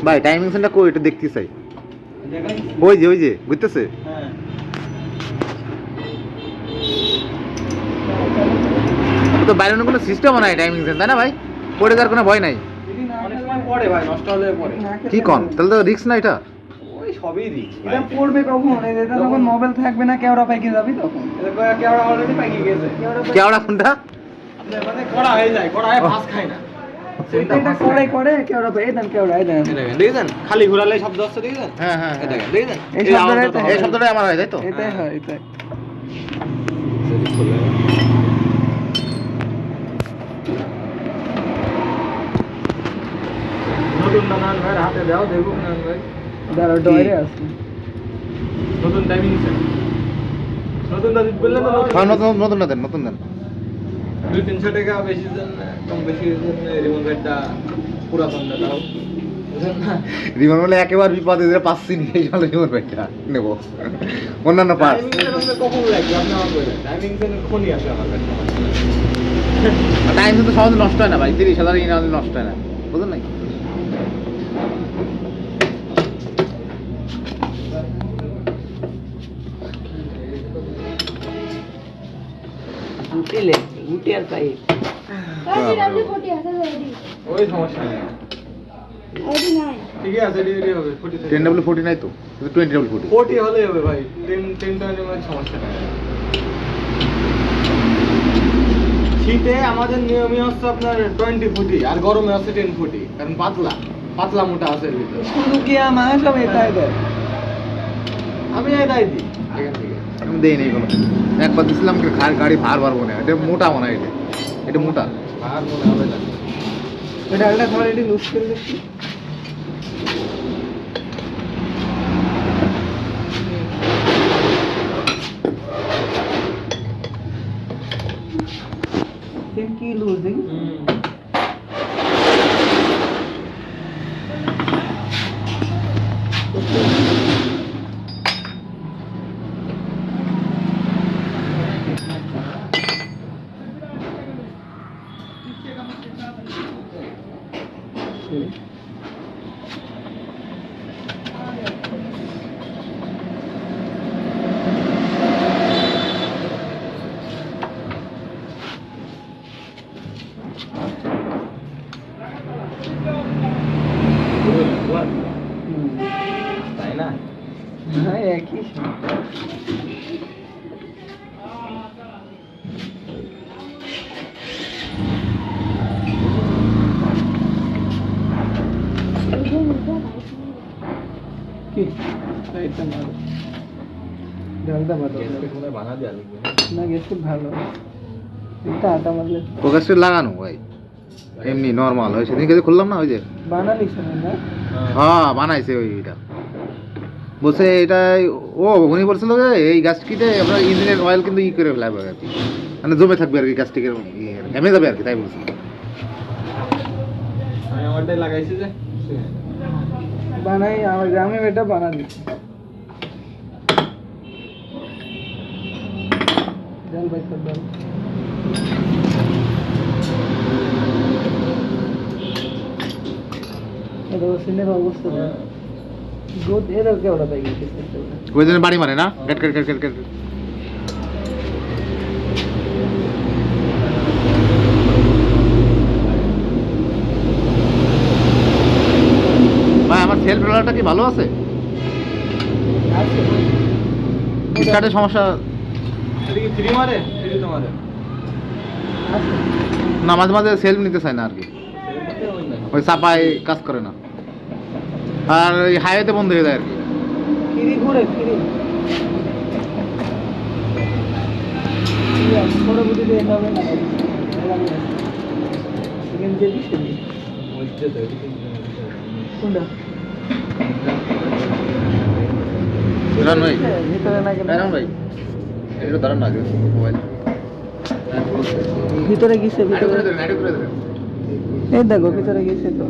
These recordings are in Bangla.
ভাই টাইমিং সেন্টার কই এটা দেখতে চাই। ওই যে বুঝতেছে। হ্যাঁ তো বাইরে কোনো সিস্টেম নাই টাইমিং সেন্টার, তাই না ভাই? পড়ে যাওয়ার কোনো ভয় নাই। অনেক সময় পড়ে ভাই, নষ্ট হলে পড়ে। কি কন, তাহলে তো রিস্ক না এটা? ওই সবই রিস্ক। এটা পড়বে কখন? এটা যখন মোবাইল থাকবে না, কেওড়া পাইকে যাবি তখন। এটা কয়া কেওড়া অলরেডি পাইকে গেছে। কেওড়া কোনটা? আপনার মানে কড়া হয়ে যায়, কড়া হয়ে ফাঁস খায় না। এটা করে কেওড়া পাই। এই দেন কেওড়া, এই দেন। দেখেছেন খালি ঘোরালে শব্দ হচ্ছে, দেখেছেন? হ্যাঁ হ্যাঁ এই দেখেন, দেখেছেন? এই শব্দটাই আমার হয়, তাই তো? এটাই হয়, এটাই। নতুন নানান ভাই হাতে দাও, দেখুন নানান ভাই। দাঁড়াও, ডয়ারে আছে। নতুন টাইমিং স্যার, নতুন দাদি বললেন না? হ্যাঁ নতুন দেন। 200-300 টাকা বেশি দেন, কম বেশি দেন। রিমোট গাড়িটা পুরাতনটা দাও, বুঝলেন না? রিমোট বলে একেবারে বিপদে দিলে পাচ্ছি নি, এই জন্য রিমোট ব্যাগটা নেব। অন্যান্য পার্টস কখন লাগবে আপনি আমার বলেন। টাইমিং সেন কোনই আছে আমার কাছে। টাইম তো সহজে নষ্ট হয় না ভাই, 30,000 ইনা নষ্ট হয় না, বুঝলেন নাই? গুটি আর পাই। ওই সমস্যা নেই, ঠিক আছে, ডিউটি হবে 40 10W40 নাই তো, 20W40। 40 হলেই হবে ভাই। 10-20 মানে সমস্যা নেই। শীতে আমাদের নিয়মই হচ্ছে আপনার 20-40, আর গরমে হচ্ছে 10-40, কারণ পাতলা মোটা আছে এর ভিতরে। শুধু কি আমার সব এটাই দেয়। আমি এটাই দিই এখান থেকে। আমি দেই নাই কোনো, একবার দিছিলাম গাড়ি ভার মনে হয়, এটা মোটা মনে হয়, এটা মোটা। আর মনে হবে না। এটা আলটা ধর, এটি লুজ করে দেখি। কি লুজ দেখি। তাই না? হ্যাঁ, একই। কি লাইটটা মারো, ঢালটা মারো। বানা দেওয়া লাগবে না, গেছে ভালো। এটা আটা মারলে ফোকাসটা লাগানো ভাই, এমনি নরমাল হয়। সেদিন কাছে খুললাম না, ওই যে বানালিস না? হ্যাঁ বানাইছে ওইটা। বলছে এটা উনি বলছিল যে এই গাছটিতে আমরা ইঞ্জিনের অয়েল কিন্তু করে ফেলাবো আর কি, মানে জমে থাকবে আর কি, গাছটিকে ঘেমে যাবে আর কি, তাই বলছিল। আমি আমারটাই লাগাইছি যে বানাই, আমার গ্রামে এটা বানা দিচ্ছে। জল ভাই সব জল। এটা সিনের অবস্থা গুড। এরা কেওড়া পাই গেছে, ওই জন্য বাড়ি মারে না, gate gate gate gate gate. ভাই আমার সেলফ রোলারটা কি ভালো আছে? স্টার্টের সমস্যা এটা কি ফ্রি মারে? ফ্রি তো মারে না, মাঝে মাঝে সেলফ নিতে চায় না আর কি, ওই চাপায় কাজ করে না, আর ওই হাইওয়েতে বন্ধ হয়ে যায় আর কি। ফিরি ঘুরে ফিরি ছোটো বুঝি দিয়ে হবে না। সেকেন্ড দিয়ে দিস কোনটা ভাই, ভিতরে না গেলে ভাই এটা ধরেন না মোবাইল ভিতরে গেছে, ভিতরে এই দেখো ভিতরে গেছে তো।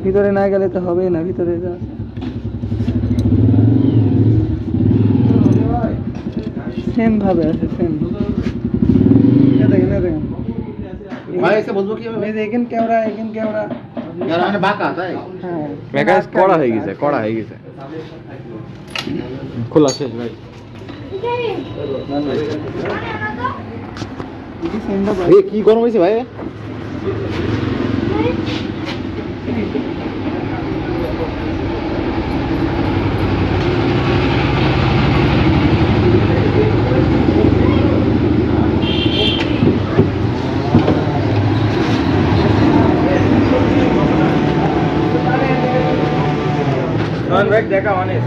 ভিতরে না গেলে তো হবে না, ভিতরে যা সেম ভাবে আছে, সেম। দেখেন ভাই এসে বলবো কি হবে? এখান কেওড়া, এখান কেওড়া। মানে বাঁকা তাই হ্যাঁ মেকানিক্স কড়া হয়ে গেছে খোলা শেষ ভাই কি গরম হয়েছে ভাই ভাই দেখা অনেক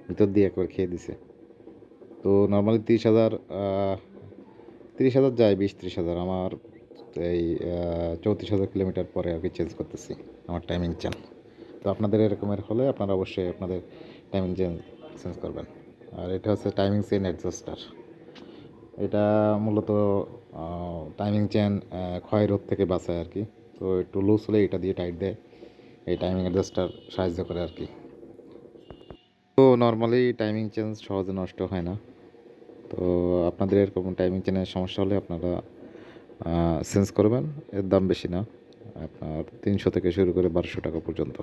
ভিতর দিয়ে একবার খেয়ে দিছে তো নর্মালি 30,000 যায় 20-30,000 আমার এই 34,000 কিলোমিটার পরে আর কি চেঞ্জ করতেছি আমার টাইমিং চেন তো আপনাদের এরকমের হলে আপনারা অবশ্যই আপনাদের টাইমিং চেঞ্জ করবেন আর এটা হচ্ছে টাইমিং চেন অ্যাডজাস্টার এটা মূলত টাইমিং চেন ক্ষয় রোধ থেকে বাঁচায় আর কি তো একটু লুজ হলে এটা দিয়ে টাইট দেয় এই টাইমিং অ্যাডজাস্টার সাহায্য করে আর কি তো নর্মালি টাইমিং চেঞ্জ সহজে নষ্ট হয় না তো আপনাদের এরকম টাইমিং চেনের সমস্যা হলে আপনারা চেঞ্জ করবেন এর দাম বেশি না আপনার 300 থেকে শুরু করে 1200 টাকা পর্যন্ত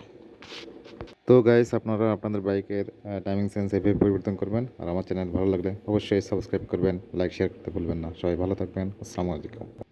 তো গাইস আপনারা আপনাদের বাইকের টাইমিং সেন্স এভাবে পরিবর্তন করবেন আর আমার চ্যানেল ভালো লাগলে অবশ্যই সাবস্ক্রাইব করবেন লাইক শেয়ার করতে ভুলবেন না সবাই ভালো থাকবেন আসসালামু আলাইকুম